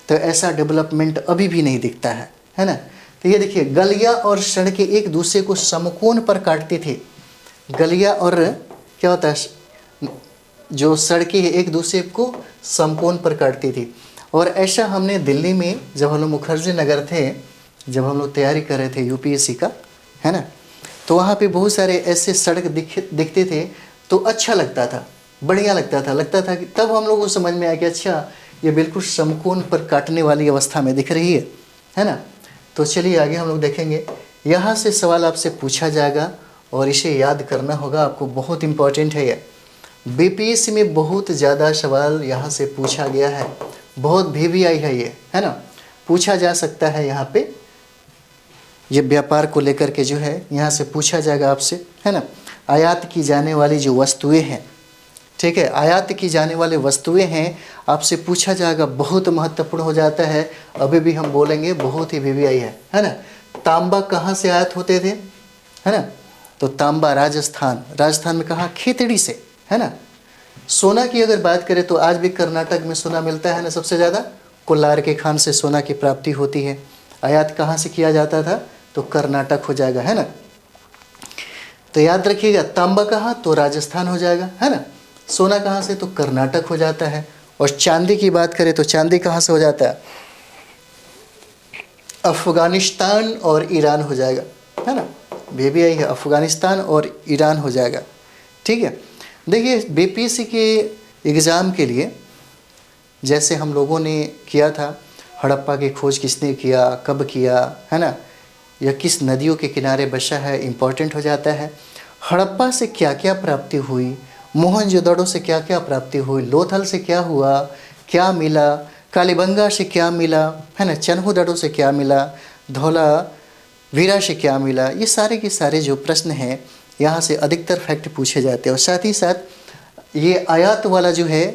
तो ऐसा डेवलपमेंट अभी भी नहीं दिखता है ना। तो ये देखिए, गलियां और सड़कें एक दूसरे को समकोण पर काटते थे। गलियां और क्या होता है, जो सड़कें एक दूसरे को समकोण पर काटती थी। और ऐसा हमने दिल्ली में जब हम लोग मुखर्जी नगर थे, जब हम लोग तैयारी कर रहे थे यूपीएससी का, है ना, तो वहाँ पे बहुत सारे ऐसे सड़क दिखते थे, तो अच्छा लगता था, बढ़िया लगता था कि तब हम लोग को समझ में आया कि अच्छा ये बिल्कुल समकोण पर काटने वाली अवस्था में दिख रही है ना। तो चलिए आगे हम लोग देखेंगे। यहाँ से सवाल आपसे पूछा जाएगा और इसे याद करना होगा आपको, बहुत इम्पोर्टेंट है ये। बीपीएससी में बहुत ज़्यादा सवाल यहाँ से पूछा गया है, बहुत VVI है ये, है ना, पूछा जा सकता है यहाँ पे। ये व्यापार को लेकर के जो है यहाँ से पूछा जाएगा आपसे, है ना। आयात की जाने वाली जो वस्तुएं हैं, ठीक है, आयात की जाने वाली वस्तुएं हैं, आपसे पूछा जाएगा, बहुत महत्वपूर्ण हो जाता है। अभी भी हम बोलेंगे, बहुत ही VVI है ना। तांबा कहाँ से आयात होते थे, है ना, तो तांबा राजस्थान में कहाँ, खेतड़ी से, है ना। सोना की अगर बात करें तो आज भी कर्नाटक में सोना मिलता है ना, सबसे ज़्यादा कोलार के खान से सोना की प्राप्ति होती है। आयात कहाँ से किया जाता था, तो कर्नाटक हो जाएगा, है ना। तो याद रखिएगा, तांबा कहाँ, तो राजस्थान हो जाएगा, है ना। सोना कहाँ से, तो कर्नाटक हो जाता है। और चांदी की बात करें तो चांदी कहाँ से हो जाता है, अफगानिस्तान और ईरान हो जाएगा, है ना। VVI है, अफगानिस्तान और ईरान हो जाएगा, ठीक है। देखिए बीपीएससी के एग्ज़ाम के लिए जैसे हम लोगों ने किया था, हड़प्पा की खोज किसने किया, कब किया, है ना, या किस नदियों के किनारे बसा है, इम्पोर्टेंट हो जाता है। हड़प्पा से क्या क्या प्राप्ति हुई, मोहनजोदड़ो से क्या क्या प्राप्ति हुई, लोथल से क्या हुआ, क्या मिला, कालीबंगा से क्या मिला, है ना, चन्हुदड़ो से क्या मिला, धौला वीरा से क्या मिला, ये सारे के सारे जो प्रश्न हैं यहाँ से अधिकतर फैक्ट पूछे जाते हैं। और साथ ही साथ ये आयात वाला जो है,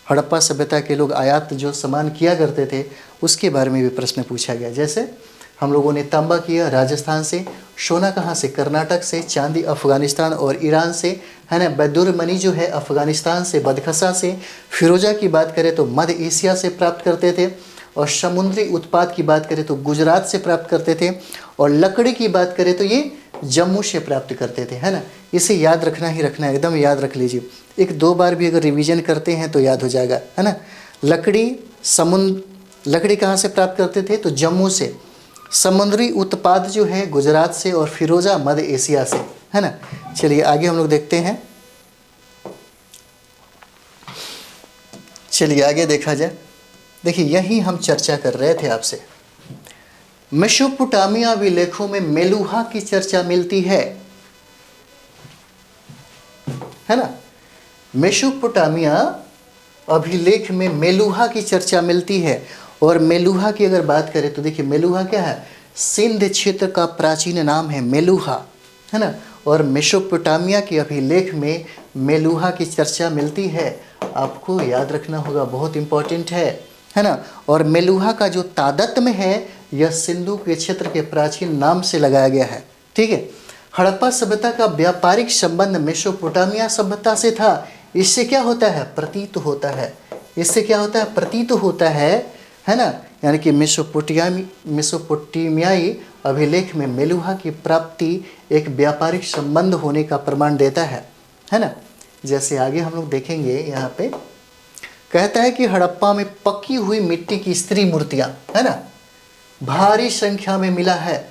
हड़प्पा सभ्यता के लोग आयात जो सामान किया करते थे उसके बारे में भी प्रश्न पूछा गया। जैसे हम लोगों ने तांबा किया राजस्थान से, सोना कहाँ से, कर्नाटक से, चांदी अफ़गानिस्तान और ईरान से, है ना, बैदुर मनी जो है अफ़गानिस्तान से, बदखसा से, फिरोजा की बात करें तो मध्य एशिया से प्राप्त करते थे, और समुद्री उत्पाद की बात करें तो गुजरात से प्राप्त करते थे, और लकड़ी की बात करें तो ये जम्मू से प्राप्त करते थे, है ना। इसे याद रखना ही रखना है, एकदम याद रख लीजिए, एक दो बार भी अगर रिवीजन करते हैं तो याद हो जाएगा, है ना। लकड़ी कहाँ से प्राप्त करते थे, तो जम्मू से, समुद्री उत्पाद जो है गुजरात से, और फिरोजा मध्य एशिया से, है ना। चलिए आगे हम लोग देखते हैं, चलिए आगे देखा जाए। देखिए यही हम चर्चा कर रहे थे आपसे, मेसोपोटामिया अभिलेखों में मेलुहा की चर्चा मिलती है ना। मेसोपोटामिया अभिलेख में मेलुहा की चर्चा मिलती है। और मेलुहा की अगर बात करें तो देखिए मेलुहा क्या है, सिंध क्षेत्र का प्राचीन नाम है मेलुहा, है ना। और मेसोपोटामिया के अभिलेख में मेलुहा की चर्चा मिलती है, आपको याद रखना होगा, बहुत इंपॉर्टेंट है ना। और मेलुहा का जो तादत्म्य है यह सिंधु के क्षेत्र के प्राचीन नाम से लगाया गया है, ठीक है। हड़प्पा सभ्यता का व्यापारिक संबंध मेसोपोटामिया सभ्यता से था। इससे क्या होता है, प्रतीत होता है, इससे क्या होता है, प्रतीत होता है ना। यानी कि मेसोपोटामियाई अभिलेख में मेलुहा की प्राप्ति एक व्यापारिक संबंध होने का प्रमाण देता है ना। जैसे आगे हम लोग देखेंगे, यहाँ पे कहता है कि हड़प्पा में पकी हुई मिट्टी की स्त्री मूर्तियां, है ना, भारी संख्या में मिला है।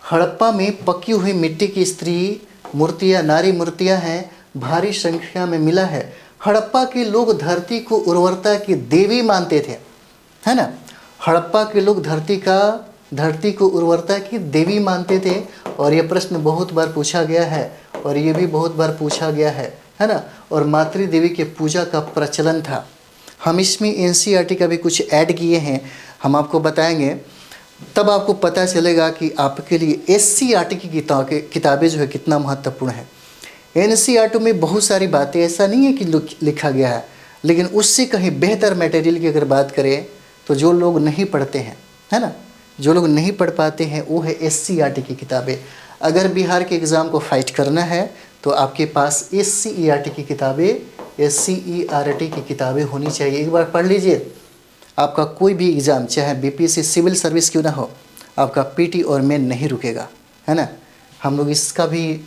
हड़प्पा में पकी हुई मिट्टी की स्त्री मूर्तियां, नारी मूर्तियां हैं, भारी संख्या में मिला है। हड़प्पा के लोग धरती को उर्वरता की देवी मानते थे, है ना। हड़प्पा के लोग धरती को उर्वरता की देवी मानते थे। और यह प्रश्न बहुत बार पूछा गया है, और ये भी बहुत बार पूछा गया है ना। और मातृ देवी के पूजा का प्रचलन था। हम इसमें NCERT का भी कुछ ऐड किए हैं, हम आपको बताएंगे, तब आपको पता चलेगा कि आपके लिए SCERT की किताबें जो है कितना महत्वपूर्ण है। NCERT में बहुत सारी बातें ऐसा नहीं है कि लिखा गया है, लेकिन उससे कहीं बेहतर मटेरियल की अगर बात करें तो जो लोग नहीं पढ़ते हैं, है ना, जो लोग नहीं पढ़ पाते हैं, वो है SCERT की किताबें। अगर बिहार के एग्ज़ाम को फाइट करना है तो आपके पास SCERT की किताबें, SCERT की किताबें होनी चाहिए। एक बार पढ़ लीजिए, आपका कोई भी एग्ज़ाम, चाहे बीपीएससी सिविल सर्विस क्यों ना हो, आपका पीटी और मेन नहीं रुकेगा, है ना। हम लोग इसका भी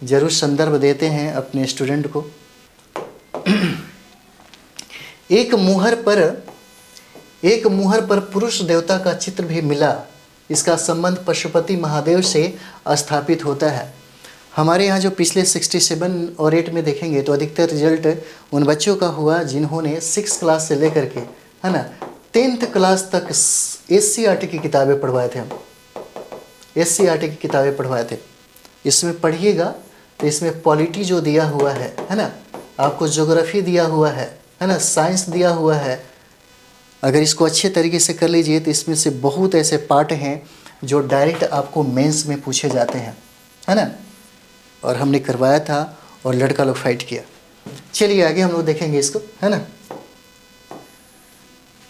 ज़रूर संदर्भ देते हैं अपने स्टूडेंट को। एक मुहर पर पुरुष देवता का चित्र भी मिला। इसका संबंध पशुपति महादेव से स्थापित होता है। हमारे यहाँ जो पिछले 67 और 8 में देखेंगे तो अधिकतर रिजल्ट उन बच्चों का हुआ जिन्होंने 6 क्लास से लेकर के, है ना, 10th क्लास तक SCERT की किताबें पढ़वाए थे। हम SCERT की किताबें पढ़वाए थे। इसमें पढ़िएगा तो इसमें पॉलिटी जो दिया हुआ है ना, आपको ज्योग्राफी दिया हुआ है ना, साइंस दिया हुआ है। अगर इसको अच्छे तरीके से कर लीजिए तो इसमें से बहुत ऐसे पार्ट हैं जो डायरेक्ट आपको मेंस में पूछे जाते हैं, है ना। और हमने करवाया था और लड़का लोग फाइट किया। चलिए आगे हम लोग देखेंगे इसको, है ना।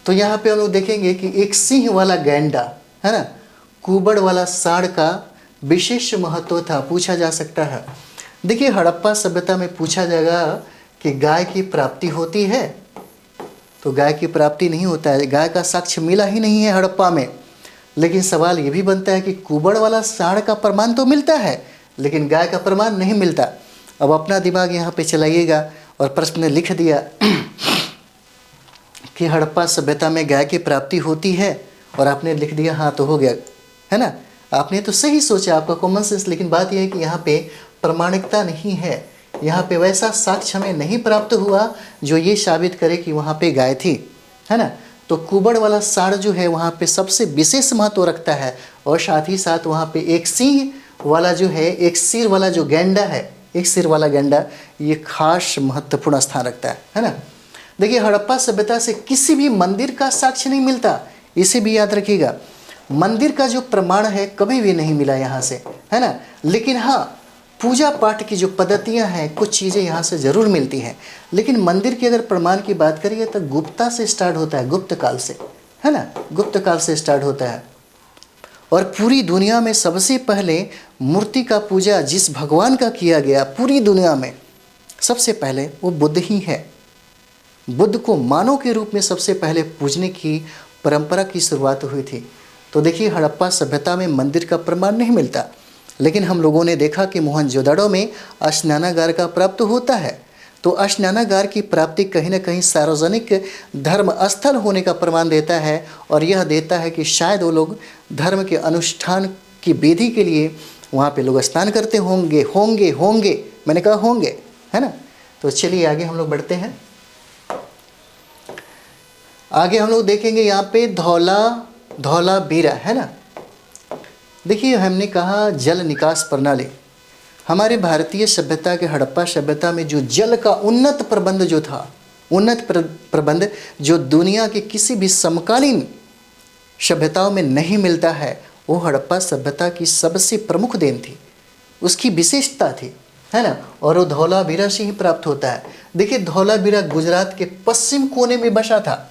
तो यहाँ पे हम लोग देखेंगे कि एक सिंह वाला गैंडा, है ना, कुबड़ वाला सांड का विशेष महत्व था, पूछा जा सकता है। देखिए हड़प्पा सभ्यता में पूछा जाएगा कि गाय की प्राप्ति होती है, तो गाय की प्राप्ति नहीं होता है, गाय का साक्ष्य मिला ही नहीं है हड़प्पा में। लेकिन सवाल ये भी बनता है कि कुबड़ वाला सांड का प्रमाण तो मिलता है लेकिन गाय का प्रमाण नहीं मिलता। अब अपना दिमाग यहाँ पे चलाइएगा और प्रश्न ने लिख दिया कि हड़प्पा सभ्यता में गाय की प्राप्ति होती है और आपने लिख दिया हाँ तो हो गया, है ना। आपने तो सही सोचा, आपका कॉमन सेंस। लेकिन बात यह है कि यहाँ पे प्रामाणिकता नहीं है, यहाँ पे वैसा साक्ष्य हमें नहीं प्राप्त हुआ जो ये साबित करे कि वहाँ पे गाय थी, है ना। तो कुबड़ वाला सांड जो है वहाँ पे सबसे विशेष महत्व रखता है और साथ ही साथ वहाँ पे एक सिंह वाला जो है, एक सिर वाला जो गैंडा है, एक सिर वाला गैंडा, ये खास महत्वपूर्ण स्थान रखता है ना। देखिए हड़प्पा सभ्यता से किसी भी मंदिर का साक्ष्य नहीं मिलता, इसे भी याद रखिएगा। मंदिर का जो प्रमाण है कभी भी नहीं मिला यहाँ से, है ना। लेकिन हाँ, पूजा पाठ की जो पद्धतियाँ हैं, कुछ चीज़ें यहाँ से ज़रूर मिलती हैं। लेकिन मंदिर की अगर प्रमाण की बात करिए तो गुप्ता से स्टार्ट होता है, गुप्त काल से, है ना, गुप्त काल से स्टार्ट होता है। और पूरी दुनिया में सबसे पहले मूर्ति का पूजा जिस भगवान का किया गया पूरी दुनिया में सबसे पहले वो बुद्ध ही है। बुद्ध को मानव के रूप में सबसे पहले पूजने की परंपरा की शुरुआत हुई थी। तो देखिए हड़प्पा सभ्यता में मंदिर का प्रमाण नहीं मिलता, लेकिन हम लोगों ने देखा कि मोहनजोदड़ो में स्नानागार का प्राप्त होता है। तो स्नानागार की प्राप्ति कहीं ना कहीं सार्वजनिक धर्म स्थल होने का प्रमाण देता है और यह देता है कि शायद वो लोग धर्म के अनुष्ठान की विधि के लिए वहाँ पे लोग स्नान करते होंगे, मैंने कहा होंगे, है ना। तो चलिए आगे हम लोग बढ़ते हैं। आगे हम लोग देखेंगे यहाँ पे धौलावीरा, है ना। देखिए हमने कहा जल निकास प्रणाली। हमारे भारतीय सभ्यता के हड़प्पा सभ्यता में जो जल का उन्नत प्रबंध जो था, उन्नत प्रबंध जो दुनिया के किसी भी समकालीन सभ्यताओं में नहीं मिलता है, वो हड़प्पा सभ्यता की सबसे प्रमुख देन थी, उसकी विशेषता थी, है ना। और वो धौलावीरा से ही प्राप्त होता है। देखिए धौलावीरा गुजरात के पश्चिम कोने में बसा था,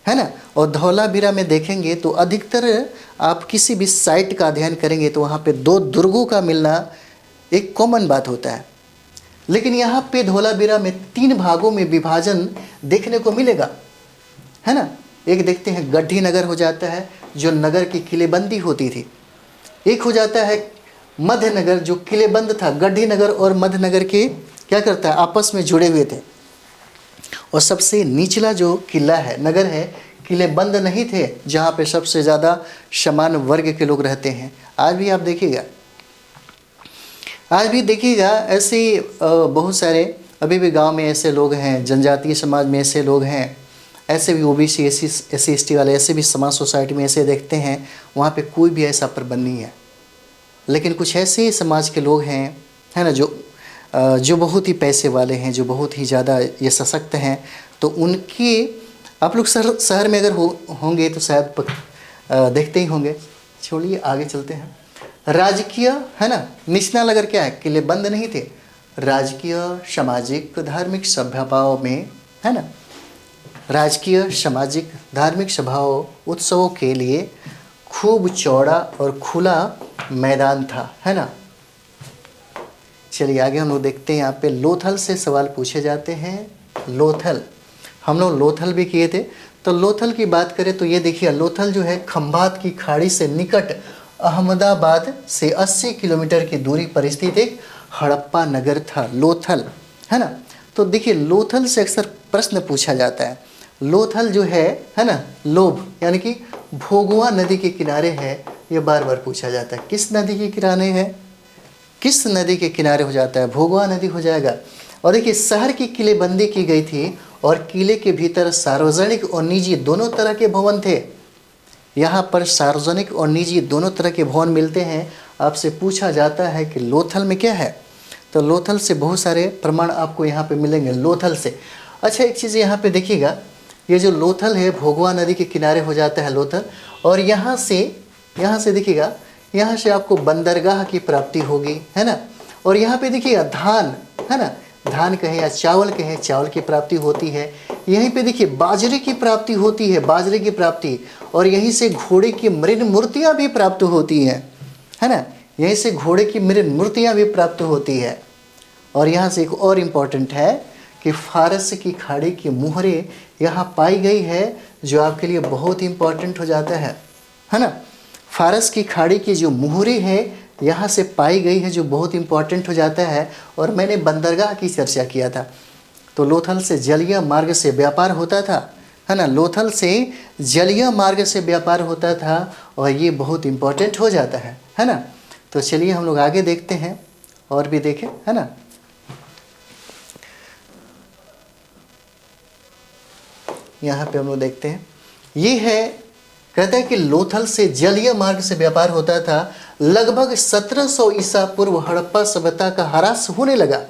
है ना। और धौलावीरा में देखेंगे तो अधिकतर आप किसी भी साइट का अध्ययन करेंगे तो वहाँ पे 2 दुर्गों का मिलना एक कॉमन बात होता है। लेकिन यहाँ पे धौलावीरा में 3 भागों में विभाजन देखने को मिलेगा, है ना। एक देखते हैं गड्ढी नगर हो जाता है जो नगर की किलेबंदी होती थी। एक हो जाता है मध्य नगर जो किलेबंद था। गड्ढी नगर और मध्य नगर के क्या करता है, आपस में जुड़े हुए थे। और सबसे निचला जो किला है, नगर है, किलेबंद नहीं थे, जहाँ पे सबसे ज़्यादा समान वर्ग के लोग रहते हैं। आज भी आप देखिएगा ऐसे बहुत सारे अभी भी गांव में ऐसे लोग हैं, जनजातीय समाज में ऐसे लोग हैं, ऐसे भी ओबीसी एससी एसटी वाले ऐसे भी समाज सोसाइटी में ऐसे देखते हैं, वहाँ पे कोई भी ऐसा प्रबंध नहीं है। लेकिन कुछ ऐसे समाज के लोग हैं, है ना, जो बहुत ही पैसे वाले हैं, जो बहुत ही ज़्यादा ये सशक्त हैं, तो उनके आप लोग शहर में अगर होंगे तो शायद देखते ही होंगे। छोड़िए आगे चलते हैं। राजकीय, है ना, निचला नगर क्या है, किलेबंद नहीं थे। राजकीय सामाजिक धार्मिक सभाओं में, है ना, राजकीय सामाजिक धार्मिक सभाओं उत्सवों के लिए खूब चौड़ा और खुला मैदान था, है ना। चलिए आगे हम लोग देखते हैं। यहाँ पे लोथल से सवाल पूछे जाते हैं। लोथल हम लोग लोथल भी किए थे। तो लोथल की बात करें तो ये देखिए, लोथल जो है खंभात की खाड़ी से निकट अहमदाबाद से 80 किलोमीटर की दूरी पर स्थित एक हड़प्पा नगर था लोथल, है ना। तो देखिए लोथल से अक्सर प्रश्न पूछा जाता है। लोथल जो है ना, लोभ यानी कि भोगवा नदी के किनारे है, ये बार बार पूछा जाता है। किस नदी के किनारे है, किस नदी के किनारे हो जाता है, भोगवा नदी हो जाएगा। और देखिए शहर की किलेबंदी की गई थी और किले के भीतर सार्वजनिक और निजी दोनों तरह के भवन थे। यहाँ पर सार्वजनिक और निजी दोनों तरह के भवन मिलते हैं। आपसे पूछा जाता है कि लोथल में क्या है, तो लोथल से बहुत सारे प्रमाण आपको यहाँ पे मिलेंगे लोथल से। अच्छा एक चीज़ यहाँ पे देखिएगा, ये जो लोथल है भोगवा नदी के किनारे हो जाता है लोथल, और यहाँ से देखिएगा, यहाँ से आपको बंदरगाह की प्राप्ति होगी, है ना। और यहाँ पे देखिएगा धान, है ना, धान कहें या चावल कहें, चावल की प्राप्ति होती है। यहीं पे देखिए बाजरे की प्राप्ति होती है, बाजरे की प्राप्ति, और यहीं से घोड़े की मृण मूर्तियाँ भी प्राप्त होती हैं, है ना। यहीं से घोड़े की मृण मूर्तियाँ भी प्राप्त होती है। और यहाँ से एक और इम्पॉर्टेंट है कि फारस की खाड़ी की मुहरें यहाँ पाई गई है, जो आपके लिए बहुत इम्पॉर्टेंट हो जाता है ना। फारस की खाड़ी की जो मुहरें है यहाँ से पाई गई है, जो बहुत इम्पॉर्टेंट हो जाता है। और मैंने बंदरगाह की चर्चा किया था, तो लोथल से जलीय मार्ग से व्यापार होता था, है ना। लोथल से जलीय मार्ग से व्यापार होता था और ये बहुत इम्पॉर्टेंट हो जाता है ना। तो चलिए हम लोग आगे देखते हैं और भी देखें, है ना। यहाँ पे हम लोग देखते हैं, ये है, कहता है कि लोथल से जलीय मार्ग से व्यापार होता था। लगभग 1700 ईसा पूर्व हड़प्पा सभ्यता का ह्रास होने लगा,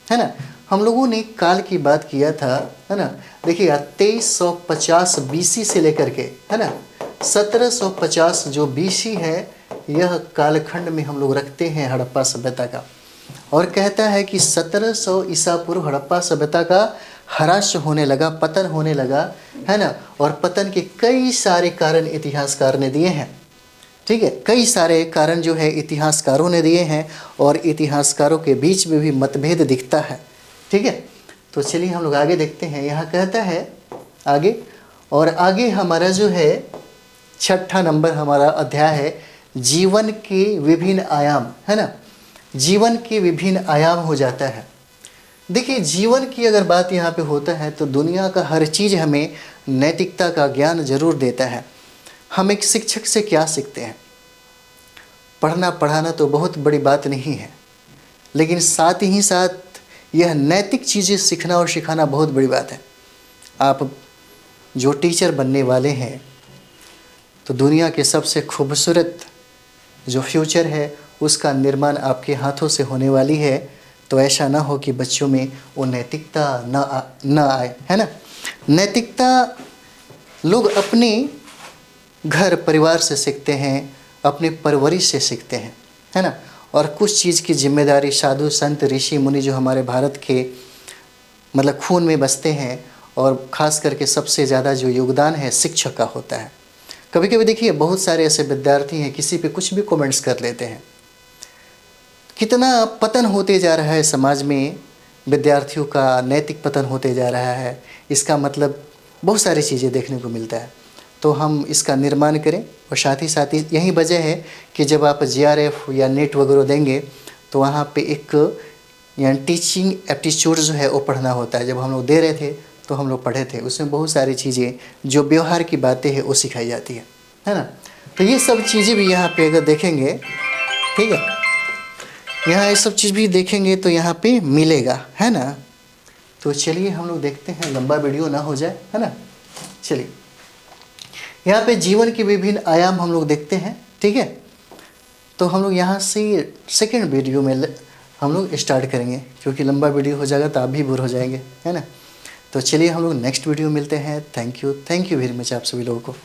है ना। हम लोगों ने काल की बात किया था, है ना। देखिएगा 2350 बीसी से लेकर के, है ना, 1750 जो बीसी है, यह कालखंड में हम लोग रखते हैं हड़प्पा सभ्यता का। और कहता है कि 1700 ईसा पूर्व हड़प्पा सभ्यता का ह्रास होने लगा, पतन होने लगा, है ना। और पतन के कई सारे कारण इतिहासकार ने दिए हैं, ठीक है। कई सारे कारण जो है इतिहासकारों ने दिए हैं, और इतिहासकारों के बीच में भी मतभेद दिखता है, ठीक है। तो चलिए हम लोग आगे देखते हैं। यहाँ कहता है आगे, और आगे हमारा जो है 6ठा नंबर हमारा अध्याय है जीवन के विभिन्न आयाम, है ना। जीवन के विभिन्न आयाम हो जाता है। देखिए जीवन की अगर बात यहाँ पे होता है तो दुनिया का हर चीज़ हमें नैतिकता का ज्ञान जरूर देता है। हम एक शिक्षक से क्या सीखते हैं, पढ़ना पढ़ाना तो बहुत बड़ी बात नहीं है, लेकिन साथ ही साथ यह नैतिक चीज़ें सीखना और सिखाना बहुत बड़ी बात है। आप जो टीचर बनने वाले हैं तो दुनिया के सबसे खूबसूरत जो फ्यूचर है उसका निर्माण आपके हाथों से होने वाली है। तो ऐसा ना हो कि बच्चों में वो नैतिकता न आए, है ना। नैतिकता लोग अपने घर परिवार से सीखते हैं, अपने परवरिश से सीखते हैं, है ना। और कुछ चीज़ की जिम्मेदारी साधु संत ऋषि मुनि जो हमारे भारत के मतलब खून में बसते हैं, और ख़ास करके सबसे ज़्यादा जो योगदान है शिक्षक का होता है। कभी कभी देखिए बहुत सारे ऐसे विद्यार्थी हैं किसी पे कुछ भी कमेंट्स कर लेते हैं। कितना पतन होते जा रहा है समाज में, विद्यार्थियों का नैतिक पतन होते जा रहा है। इसका मतलब बहुत सारी चीज़ें देखने को मिलता है। तो हम इसका निर्माण करें, और साथ ही यही वजह है कि जब आप JRF या नेट वगैरह देंगे तो वहाँ पे एक यानी टीचिंग एप्टीट्यूड जो है वो पढ़ना होता है। जब हम लोग दे रहे थे तो हम लोग पढ़े थे, उसमें बहुत सारी चीज़ें जो व्यवहार की बातें हैं वो सिखाई जाती है ना। तो ये सब चीज़ें भी यहाँ पे अगर देखेंगे, ठीक है, यहाँ ये सब चीज़ भी देखेंगे तो यहाँ पे मिलेगा, है ना। तो चलिए हम लोग देखते हैं, लंबा वीडियो ना हो जाए, है ना। चलिए यहाँ पे जीवन के विभिन्न आयाम हम लोग देखते हैं, ठीक है। तो हम लोग यहाँ से सेकंड वीडियो में हम लोग स्टार्ट करेंगे, क्योंकि लंबा वीडियो हो जाएगा तो आप भी बोर हो जाएंगे, है ना। तो चलिए हम लोग नेक्स्ट वीडियो मिलते हैं। थैंक यू वेरी मच आप सभी लोगों को।